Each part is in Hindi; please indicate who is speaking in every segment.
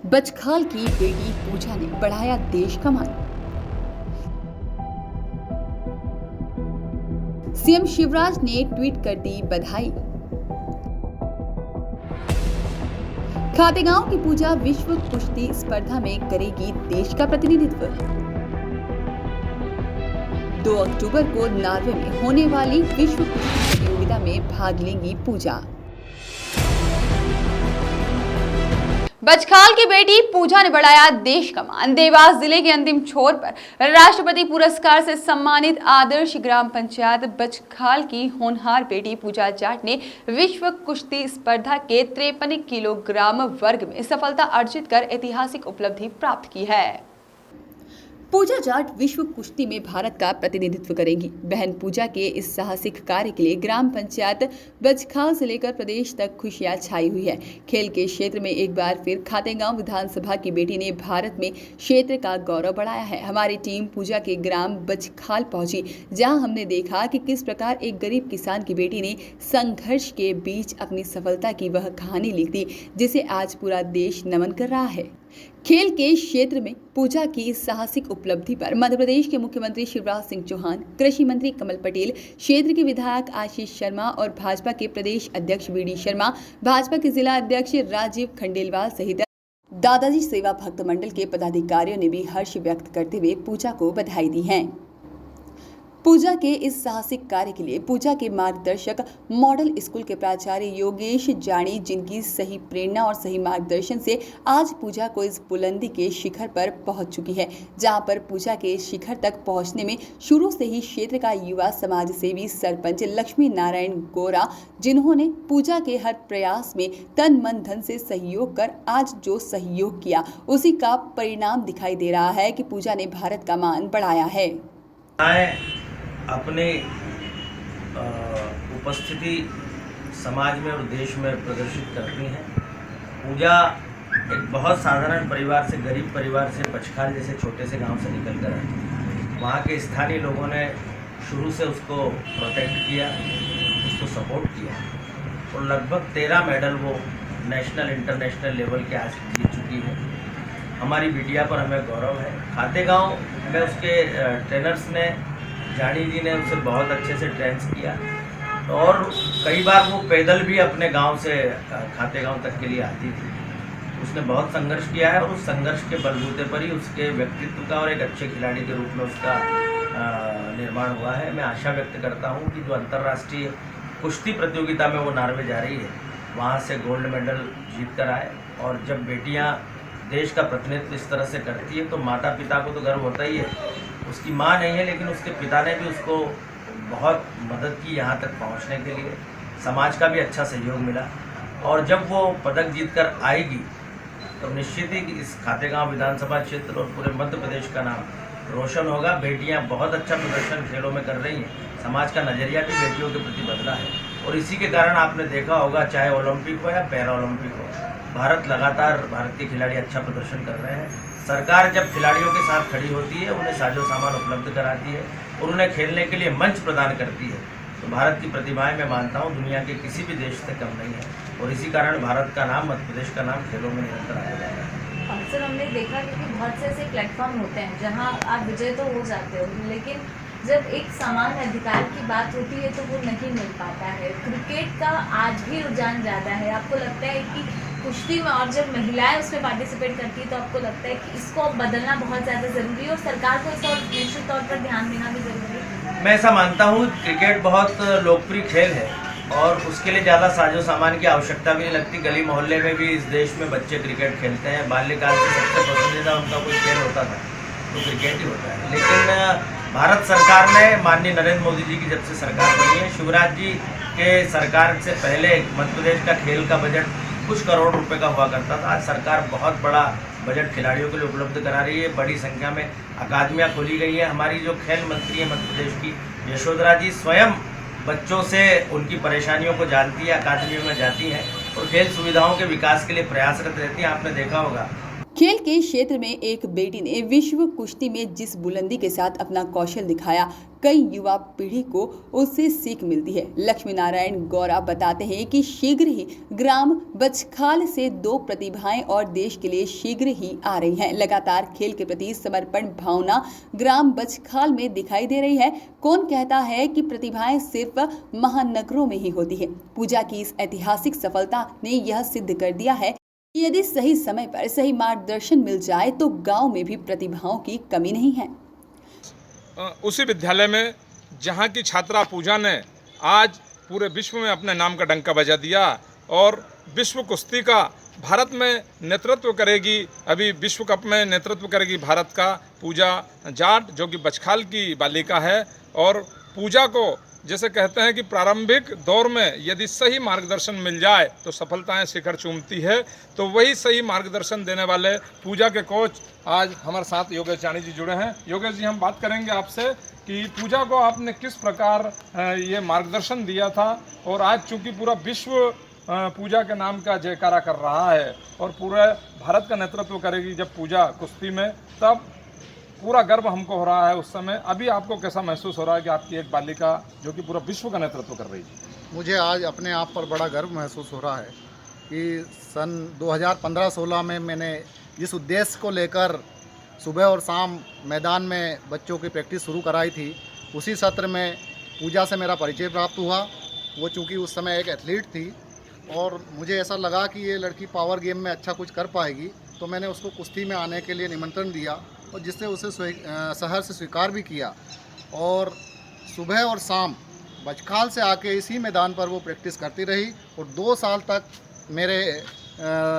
Speaker 1: बचखाल की बेटी पूजा ने बढ़ाया देश का मान। सीएम शिवराज ने ट्वीट कर दी बधाई। खातेगांव की पूजा विश्व कुश्ती स्पर्धा में करेगी देश का प्रतिनिधित्व। 2 अक्टूबर को नॉर्वे में होने वाली विश्व कुश्ती प्रतियोगिता में भाग लेंगी पूजा। बचखाल की बेटी पूजा ने बढ़ाया देश का मान। देवास जिले के अंतिम छोर पर राष्ट्रपति पुरस्कार से सम्मानित आदर्श ग्राम पंचायत बचखाल की होनहार बेटी पूजा जाट ने विश्व कुश्ती स्पर्धा के 53 किलोग्राम वर्ग में सफलता अर्जित कर ऐतिहासिक उपलब्धि प्राप्त की है। पूजा जाट विश्व कुश्ती में भारत का प्रतिनिधित्व करेंगी। बहन पूजा के इस साहसिक कार्य के लिए ग्राम पंचायत बचखाल से लेकर प्रदेश तक खुशियां छाई हुई है। खेल के क्षेत्र में एक बार फिर खातेगांव विधानसभा की बेटी ने भारत में क्षेत्र का गौरव बढ़ाया है। हमारी टीम पूजा के ग्राम बचखाल पहुंची, जहां हमने देखा कि किस प्रकार एक गरीब किसान की बेटी ने संघर्ष के बीच अपनी सफलता की वह कहानी लिख दी, जिसे आज पूरा देश नमन कर रहा है। खेल के क्षेत्र में पूजा की इस साहसिक उपलब्धि पर मध्य प्रदेश के मुख्यमंत्री शिवराज सिंह चौहान, कृषि मंत्री कमल पटेल, क्षेत्र के विधायक आशीष शर्मा और भाजपा के प्रदेश अध्यक्ष वी.डी. शर्मा, भाजपा के जिला अध्यक्ष राजीव खंडेलवाल सहित दादाजी सेवा भक्त मंडल के पदाधिकारियों ने भी हर्ष व्यक्त करते हुए पूजा को बधाई दी है। पूजा के इस साहसिक कार्य के लिए पूजा के मार्गदर्शक मॉडल स्कूल के प्राचार्य योगेश जानी, जिनकी सही प्रेरणा और सही मार्गदर्शन से आज पूजा को इस बुलंदी के शिखर पर पहुंच चुकी है, जहां पर पूजा के शिखर तक पहुंचने में शुरू से ही क्षेत्र का युवा समाज सेवी सरपंच लक्ष्मी नारायण गोरा, जिन्होंने पूजा के हर प्रयास में तन मन धन से सहयोग कर आज जो सहयोग किया, उसी का परिणाम दिखाई दे रहा है कि पूजा ने भारत का मान बढ़ाया है।
Speaker 2: अपने उपस्थिति समाज में और देश में प्रदर्शित करती हैं। पूजा एक बहुत साधारण परिवार से, गरीब परिवार से, बचखाल जैसे छोटे से गांव से निकल कर आई। वहाँ के स्थानीय लोगों ने शुरू से उसको प्रोटेक्ट किया, उसको सपोर्ट किया और लगभग 13 मेडल वो नेशनल इंटरनेशनल लेवल के आज जीत चुकी है। हमारी बिटिया पर हमें गौरव है। खातेगांव में उसके ट्रेनर्स ने, जानी जी ने उसे बहुत अच्छे से ट्रेन किया और कई बार वो पैदल भी अपने गांव से खातेगांव तक के लिए आती थी। उसने बहुत संघर्ष किया है और उस संघर्ष के बलबूते पर ही उसके व्यक्तित्व का और एक अच्छे खिलाड़ी के रूप में उसका निर्माण हुआ है। मैं आशा व्यक्त करता हूं कि जो अंतर्राष्ट्रीय कुश्ती प्रतियोगिता में वो नॉर्वे जा रही है, वहाँ से गोल्ड मेडल जीत कर आए। और जब बेटियाँ देश का प्रतिनिधित्व इस तरह से करती है तो माता पिता को तो गर्व होता ही है। उसकी माँ नहीं है लेकिन उसके पिता ने भी उसको बहुत मदद की यहाँ तक पहुँचने के लिए। समाज का भी अच्छा सहयोग मिला और जब वो पदक जीत कर आएगी तो निश्चित ही इस खातेगांव विधानसभा क्षेत्र और पूरे मध्य प्रदेश का नाम रोशन होगा। बेटियाँ बहुत अच्छा प्रदर्शन खेलों में कर रही हैं। समाज का नज़रिया भी बेटियों के प्रति बदला है और इसी के कारण आपने देखा होगा, चाहे ओलंपिक हो या पैरा ओलंपिक हो, भारत लगातार, भारतीय खिलाड़ी अच्छा प्रदर्शन कर रहे हैं। सरकार जब खिलाड़ियों के साथ खड़ी होती है, उन्हें साजो सामान उपलब्ध कराती है और उन्हें खेलने के लिए मंच प्रदान करती है, तो भारत की प्रतिभाएं, मैं मानता हूं, दुनिया के किसी भी देश से कम नहीं है और इसी कारण भारत का नाम, मध्य प्रदेश का नाम खेलों में निरंतर आगे जा रहा है।
Speaker 3: अक्सर हमने देखा कि बहुत से ऐसे प्लेटफॉर्म होते हैं जहां आप विजय तो हो जाते हो, लेकिन जब एक समान अधिकार की बात होती है तो वो नहीं मिल पाता है। क्रिकेट का आज भी रुझान ज़्यादा है। आपको लगता है कि कुश्ती में, और जब महिलाएं उसमें पार्टिसिपेट करती है तो आपको लगता है कि इसको बदलना बहुत ज़्यादा ज़रूरी है और सरकार को इस और निश्चित तौर पर ध्यान देना भी ज़रूरी है?
Speaker 2: मैं ऐसा मानता हूँ, क्रिकेट बहुत लोकप्रिय खेल है और उसके लिए ज़्यादा साजो सामान की आवश्यकता भी नहीं लगती। गली मोहल्ले में भी इस देश में बच्चे क्रिकेट खेलते हैं। बाल्यकाल से सबसे पसंदीदा उनका कोई खेल होता था तो क्रिकेट ही होता है। लेकिन भारत सरकार ने, माननीय नरेंद्र मोदी जी की जब से सरकार बनी है, शिवराज जी के सरकार से पहले मध्य प्रदेश का खेल का बजट कुछ करोड़ रुपए का हुआ करता था। आज सरकार बहुत बड़ा बजट खिलाड़ियों के लिए उपलब्ध करा रही है। बड़ी संख्या में अकादमियाँ खोली गई हैं। हमारी जो खेल मंत्री है मध्य प्रदेश की, यशोधरा जी, स्वयं बच्चों से उनकी परेशानियों को जानती है, अकादमियों में जाती हैं और खेल सुविधाओं के विकास के लिए प्रयासरत रहती हैं। आपने देखा होगा
Speaker 1: खेल के क्षेत्र में एक बेटी ने विश्व कुश्ती में जिस बुलंदी के साथ अपना कौशल दिखाया, कई युवा पीढ़ी को उससे सीख मिलती है। लक्ष्मी नारायण गौरा बताते हैं कि शीघ्र ही ग्राम बचखाल से 2 प्रतिभाएं और देश के लिए शीघ्र ही आ रही हैं। लगातार खेल के प्रति समर्पण भावना ग्राम बचखाल में दिखाई दे रही है। कौन कहता है कि प्रतिभाएं सिर्फ महानगरों में ही होती है। पूजा की इस ऐतिहासिक सफलता ने यह सिद्ध कर दिया है कि यदि सही समय पर सही मार्गदर्शन मिल जाए तो गांव में भी प्रतिभाओं की कमी नहीं है।
Speaker 4: उसी विद्यालय में जहां की छात्रा पूजा ने आज पूरे विश्व में अपने नाम का डंका बजा दिया और विश्व कुश्ती का भारत में नेतृत्व करेगी। अभी विश्व कप में नेतृत्व करेगी भारत का पूजा जाट, जो कि बचखाल की बालिका है। और पूजा को जैसे कहते हैं कि प्रारंभिक दौर में यदि सही मार्गदर्शन मिल जाए तो सफलताएं शिखर चूमती है, तो वही सही मार्गदर्शन देने वाले पूजा के कोच आज हमारे साथ योगेश जानी जी जुड़े हैं। योगेश जी, हम बात करेंगे आपसे कि पूजा को आपने किस प्रकार ये मार्गदर्शन दिया था, और आज चूंकि पूरा विश्व पूजा के नाम का जयकारा कर रहा है और पूरे भारत का नेतृत्व करेगी जब पूजा कुश्ती में, तब पूरा गर्व हमको हो रहा है। उस समय अभी आपको कैसा महसूस हो रहा है कि आपकी एक बालिका जो कि पूरा विश्व का नेतृत्व कर रही है?
Speaker 5: मुझे आज अपने आप पर बड़ा गर्व महसूस हो रहा है कि सन 2015-16 में मैंने जिस उद्देश्य को लेकर सुबह और शाम मैदान में बच्चों की प्रैक्टिस शुरू कराई थी, उसी सत्र में पूजा से मेरा परिचय प्राप्त हुआ। वो चूँकि उस समय एक एथलीट थी और मुझे ऐसा लगा कि ये लड़की पावर गेम में अच्छा कुछ कर पाएगी, तो मैंने उसको कुश्ती में आने के लिए निमंत्रण दिया और जिससे उसे शहर से स्वीकार भी किया। और सुबह और शाम बचखाल से आके इसी मैदान पर वो प्रैक्टिस करती रही और 2 साल तक मेरे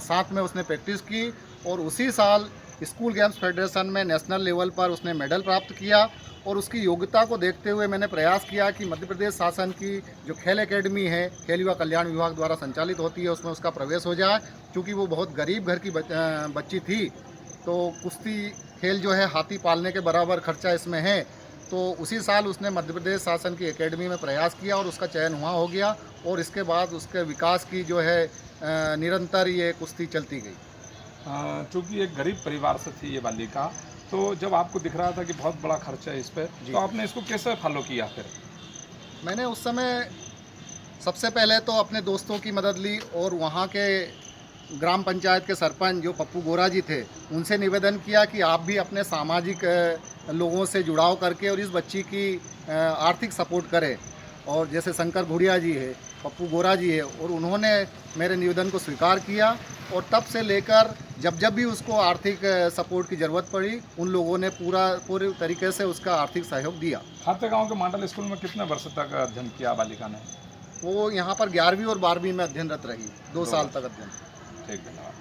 Speaker 5: साथ में उसने प्रैक्टिस की और उसी साल स्कूल गेम्स फेडरेशन में नेशनल लेवल पर उसने मेडल प्राप्त किया। और उसकी योग्यता को देखते हुए मैंने प्रयास किया कि मध्य प्रदेश शासन की जो खेल एकेडमी है, खेल युवा कल्याण विभाग द्वारा संचालित होती है, उसमें उसका प्रवेश हो जाए। क्योंकि वो बहुत गरीब घर की बच्ची थी, तो कुश्ती खेल जो है हाथी पालने के बराबर खर्चा इसमें है। तो उसी साल उसने मध्य प्रदेश शासन की एकेडमी में प्रयास किया और उसका चयन हुआ हो गया और इसके बाद उसके विकास की जो है निरंतर ये कुश्ती चलती गई।
Speaker 4: चूँकि एक गरीब परिवार से थी ये बालिका, तो जब आपको दिख रहा था कि बहुत बड़ा खर्चा है इस पर, तो आपने इसको कैसे फॉलो किया? फिर
Speaker 5: मैंने उस समय सबसे पहले तो अपने दोस्तों की मदद ली और वहाँ के ग्राम पंचायत के सरपंच जो पप्पू गोरा जी थे, उनसे निवेदन किया कि आप भी अपने सामाजिक लोगों से जुड़ाव करके और इस बच्ची की आर्थिक सपोर्ट करें। और जैसे शंकर घुड़िया जी है, पप्पू गोरा जी है, और उन्होंने मेरे निवेदन को स्वीकार किया। और तब से लेकर जब भी उसको आर्थिक सपोर्ट की ज़रूरत पड़ी, उन लोगों ने पूरे तरीके से उसका आर्थिक सहयोग दिया।
Speaker 4: खाते गाँव के मॉडल स्कूल में कितने वर्ष तक अध्ययन किया बालिका ने?
Speaker 5: वो यहाँ पर 11वीं और 12वीं में अध्ययनरत रही, 2 साल तक अध्ययन।
Speaker 4: ठीक, धन्यवाद।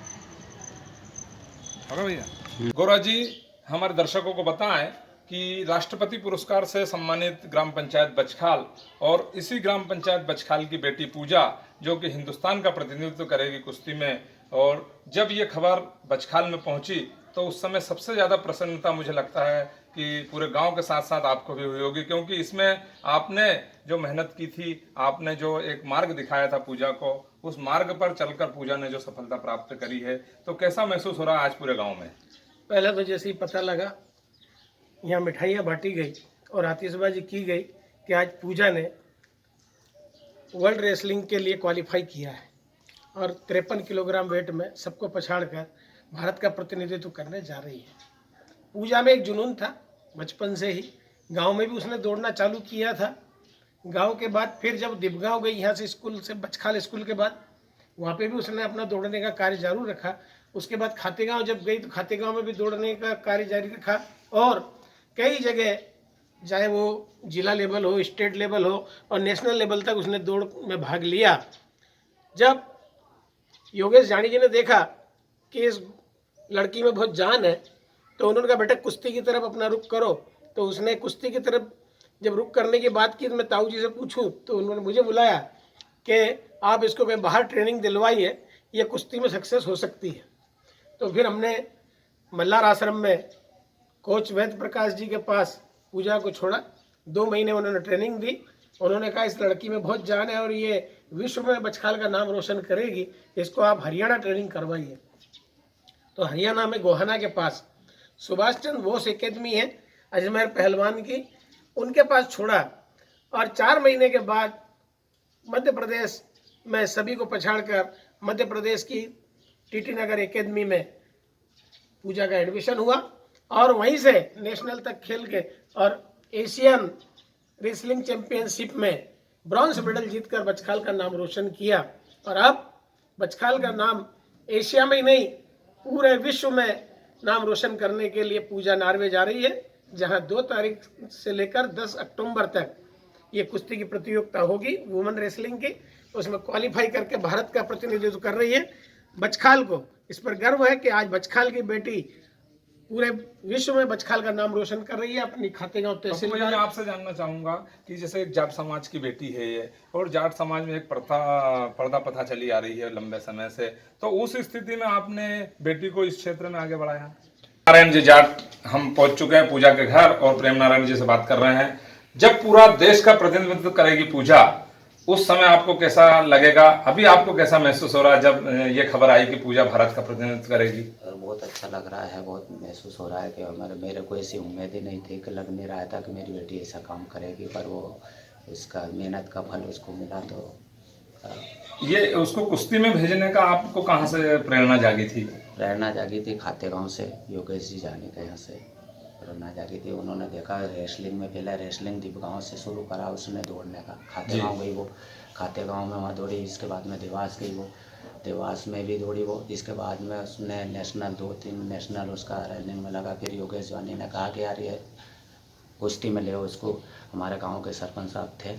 Speaker 4: भैया गौरा जी, हमारे दर्शकों को बताएं कि राष्ट्रपति पुरस्कार से सम्मानित ग्राम पंचायत बचखाल और इसी ग्राम पंचायत बचखाल की बेटी पूजा, जो कि हिंदुस्तान का प्रतिनिधित्व करेगी कुश्ती में, और जब ये खबर बचखाल में पहुंची तो उस समय सबसे ज़्यादा प्रसन्नता मुझे लगता है कि पूरे गांव के साथ साथ आपको भी हुई होगी, क्योंकि इसमें आपने जो मेहनत की थी, आपने जो एक मार्ग दिखाया था पूजा को, उस मार्ग पर चलकर पूजा ने जो सफलता प्राप्त करी है, तो कैसा महसूस हो रहा है आज पूरे गांव में?
Speaker 6: पहले तो जैसे ही पता लगा, यहाँ मिठाइयाँ बांटी गई और आतिशबाजी की गई कि आज पूजा ने वर्ल्ड रेसलिंग के लिए क्वालिफाई किया है और 53 किलोग्राम वेट में सबको पछाड़कर भारत का प्रतिनिधित्व करने जा रही है। पूजा में एक जुनून था बचपन से ही, गांव में भी उसने दौड़ना चालू किया था। गांव के बाद फिर जब दिबगांव गई यहाँ से स्कूल से, बचखाल स्कूल के बाद, वहाँ पे भी उसने अपना दौड़ने का कार्य जारी रखा। उसके बाद खातेगांव जब गई तो खातेगांव में भी दौड़ने का कार्य जारी रखा और कई जगह, चाहे वो जिला लेवल हो, स्टेट लेवल हो और नेशनल लेवल तक उसने दौड़ में भाग लिया। जब योगेश जानी जी ने देखा कि इस लड़की में बहुत जान है, तो उन्होंने कहा बेटा कुश्ती की तरफ अपना रुख करो। तो उसने कुश्ती की तरफ जब रुख करने की बात की तो मैं ताऊ जी से पूछूं तो उन्होंने मुझे बुलाया कि आप इसको कहीं बाहर ट्रेनिंग दिलवाइए, ये कुश्ती में सक्सेस हो सकती है। तो फिर हमने मल्हार आश्रम में कोच वेद प्रकाश जी के पास पूजा को छोड़ा। 2 महीने उन्होंने ट्रेनिंग दी। उन्होंने कहा इस लड़की में बहुत जान है और ये विश्व में बचखाल का नाम रोशन करेगी, इसको आप हरियाणा ट्रेनिंग करवाइए। तो हरियाणा में गोहाना के पास सुभाष चंद्र बोस एकेडमी है अजमेर पहलवान की, उनके पास छोड़ा और 4 महीने के बाद मध्य प्रदेश में सभी को पछाड़कर मध्य प्रदेश की टीटी नगर एकेडमी में पूजा का एडमिशन हुआ और वहीं से नेशनल तक खेल के और एशियन रेसलिंग चैंपियनशिप में ब्रॉन्ज मेडल जीतकर बचखाल का नाम रोशन किया। और अब बचखाल का नाम एशिया में ही नहीं पूरे विश्व में नाम रोशन करने के लिए पूजा नॉर्वे जा रही है, जहां 2 तारीख से लेकर 10 अक्टूबर तक ये कुश्ती की प्रतियोगिता होगी वुमेन रेसलिंग की। उसमें क्वालिफाई करके भारत का प्रतिनिधित्व कर रही है। बचखाल को इस पर गर्व है कि आज बचखाल की बेटी पूरे विश्व में बचखाल का नाम रोशन कर रही है अपनी खातेगांव तहसील
Speaker 4: मैं
Speaker 6: में।
Speaker 4: आपसे जानना चाहूंगा कि जैसे एक जाट समाज की बेटी है ये, और जाट समाज में एक पर्दा प्रथा चली आ रही है लंबे समय से, तो उस स्थिति में आपने बेटी को इस क्षेत्र में आगे बढ़ाया। नारायण जी जाट हम पहुंच चुके हैं पूजा के घर और प्रेम नारायण जी से बात कर रहे हैं। जब पूरा देश का प्रतिनिधित्व करेगी पूजा, उस समय आपको कैसा लगेगा? अभी आपको कैसा महसूस हो रहा है जब ये खबर आई कि पूजा भारत का प्रतिनिधित्व करेगी?
Speaker 7: बहुत अच्छा लग रहा है, बहुत महसूस हो रहा है कि मेरे को ऐसी उम्मीद ही नहीं थी, कि लग नहीं रहा था कि मेरी बेटी ऐसा काम करेगी, पर वो उसका मेहनत का फल उसको मिला। तो
Speaker 4: ये उसको कुश्ती में भेजने का आपको कहाँ से प्रेरणा जागी थी?
Speaker 7: प्रेरणा जागी थी खातेगांव से, योगेश जी जाने के यहाँ से प्रेरणा जागी थी। उन्होंने देखा रेसलिंग में, पहले रेसलिंग दीपगांव से शुरू करा उसने दौड़ने का, खातेगांव गई वो, खातेगांव में वहाँ दौड़ी, इसके बाद में देवास गई वो, देवास में भी दौड़ी वो, इसके बाद में उसने नेशनल 2-3 नेशनल उसका रनिंग में लगा। फिर योगेश वानी ने कहा कि यार ये कुश्ती में ले उसको, हमारे गांव के सरपंच साहब थे,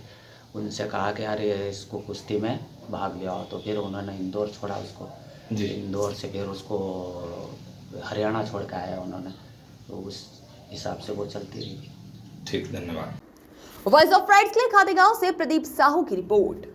Speaker 7: उनसे कहा कि यार ये इसको कुश्ती में भाग लिया हो। तो फिर उन्होंने इंदौर छोड़ा उसको, इंदौर से फिर उसको हरियाणा छोड़ के आया उन्होंने, तो उस हिसाब से वो चलती रही।
Speaker 4: ठीक, धन्यवाद।
Speaker 1: वॉइस ऑफ राइट्स के लिए खातेगांव से प्रदीप साहू की रिपोर्ट।